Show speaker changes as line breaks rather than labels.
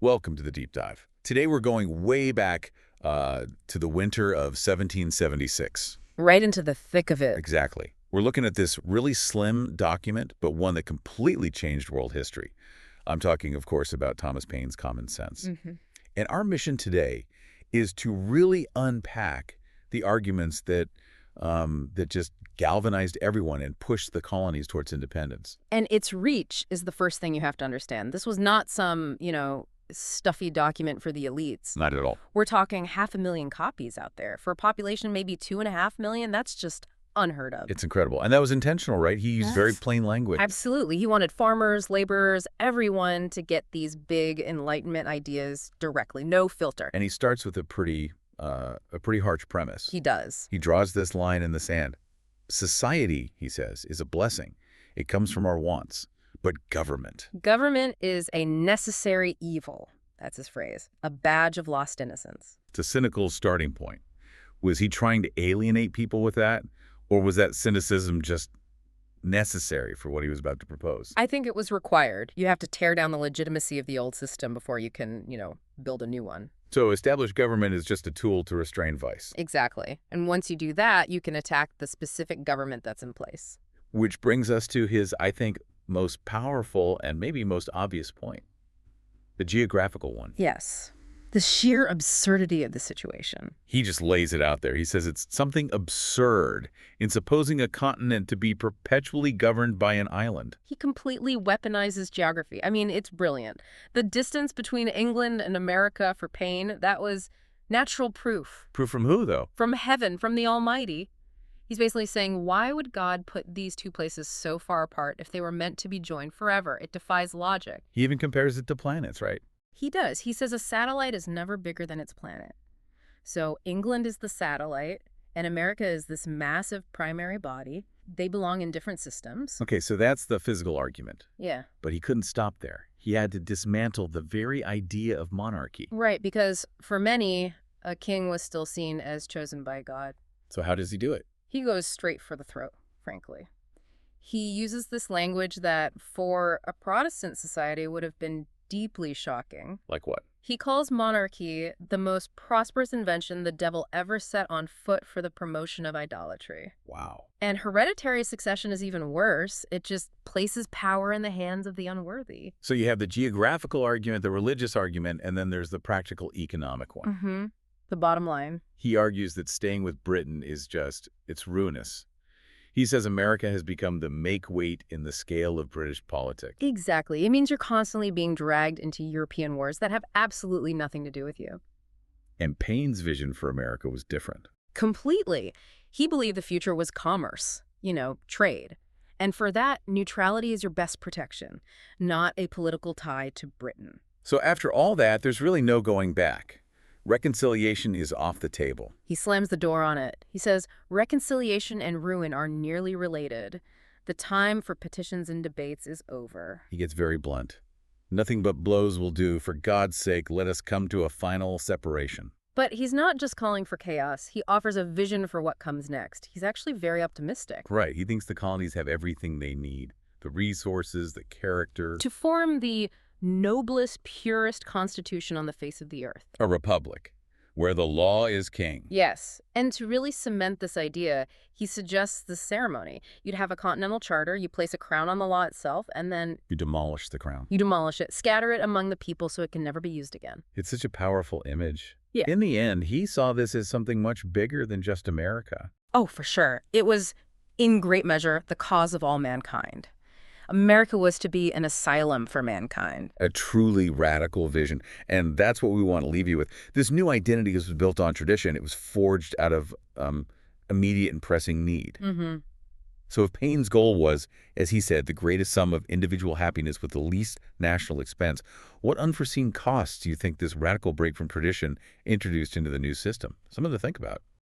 Welcome to the Deep Dive. Today we're going way back to the winter of 1776.
Right into the thick of it.
Exactly. We're looking at this really slim document, but one that completely changed world history. I'm talking, of course, about Thomas Paine's Common Sense. And our mission today is to really unpack the arguments that just galvanized everyone and pushed the colonies towards independence.
And its reach is the first thing you have to understand. This was not some, stuffy document for the elites.
Not at all.
We're talking 500,000 copies out there. For a population maybe 2.5 million, that's just unheard of.
It's incredible. And that was intentional, right? He used very plain language.
Absolutely. He wanted farmers, laborers, everyone to get these big Enlightenment ideas directly. No filter.
And he starts with a pretty harsh premise.
He does.
He draws this line in the sand. Society, he says, is a blessing. It comes from our wants. But government.
Government is a necessary evil. That's his phrase. A badge of lost innocence.
It's a cynical starting point. Was he trying to alienate people with that? Or was that cynicism just necessary for what he was about to propose?
I think it was required. You have to tear down the legitimacy of the old system before you can, build a new one.
So established government is just a tool to restrain vice.
Exactly. And once you do that, you can attack the specific government that's in place.
Which brings us to his, I think, most powerful and maybe most obvious point. The geographical one.
Yes. The sheer absurdity of the situation.
He just lays it out there. He says it's something absurd in supposing a continent to be perpetually governed by an island.
He completely weaponizes geography. I mean, it's brilliant. The distance between England and America for Paine, that was natural proof.
Proof from who, though?
From heaven, from the Almighty. He's basically saying, why would God put these two places so far apart if they were meant to be joined forever? It defies logic.
He even compares it to planets, right?
He does. He says a satellite is never bigger than its planet. So England is the satellite, and America is this massive primary body. They belong in different systems.
Okay, so that's the physical argument.
Yeah.
But he couldn't stop there. He had to dismantle the very idea of monarchy.
Right, because for many, a king was still seen as chosen by God.
So how does he do it?
He goes straight for the throat, frankly. He uses this language that, for a Protestant society, would have been deeply shocking.
Like what?
He calls monarchy the most prosperous invention the devil ever set on foot for the promotion of idolatry.
Wow.
And hereditary succession is even worse. It just places power in the hands of the unworthy.
So you have the geographical argument, the religious argument, and then there's the practical economic one.
The bottom line.
He argues that staying with Britain is it's ruinous. He says America has become the make-weight in the scale of British politics.
Exactly. It means you're constantly being dragged into European wars that have absolutely nothing to do with you.
And Paine's vision for America was different.
Completely. He believed the future was commerce, trade. And for that, neutrality is your best protection, not a political tie to Britain.
So after all that, there's really no going back. Reconciliation is off the table.
He slams the door on it. He says, reconciliation and ruin are nearly related. The time for petitions and debates is over.
He gets very blunt. Nothing but blows will do. For God's sake, let us come to a final separation.
But he's not just calling for chaos. He offers a vision for what comes next. He's actually very optimistic.
Right. He thinks the colonies have everything they need. The resources, the character.
To form the noblest, purest constitution on the face of the earth.
A republic, where the law is king.
Yes. And to really cement this idea, he suggests this ceremony. You'd have a continental charter, you place a crown on the law itself, and then
You demolish the crown.
you demolish it, scatter it among the people so it can never be used again.
It's such a powerful image.
Yeah.
In the end, he saw this as something much bigger than just America.
Oh, for sure. It was, in great measure, the cause of all mankind. America was to be an asylum for mankind.
A truly radical vision. And that's what we want to leave you with. This new identity was built on tradition. It was forged out of immediate and pressing need. So if Paine's goal was, as he said, the greatest sum of individual happiness with the least national expense, what unforeseen costs do you think this radical break from tradition introduced into the new system? Something to think about.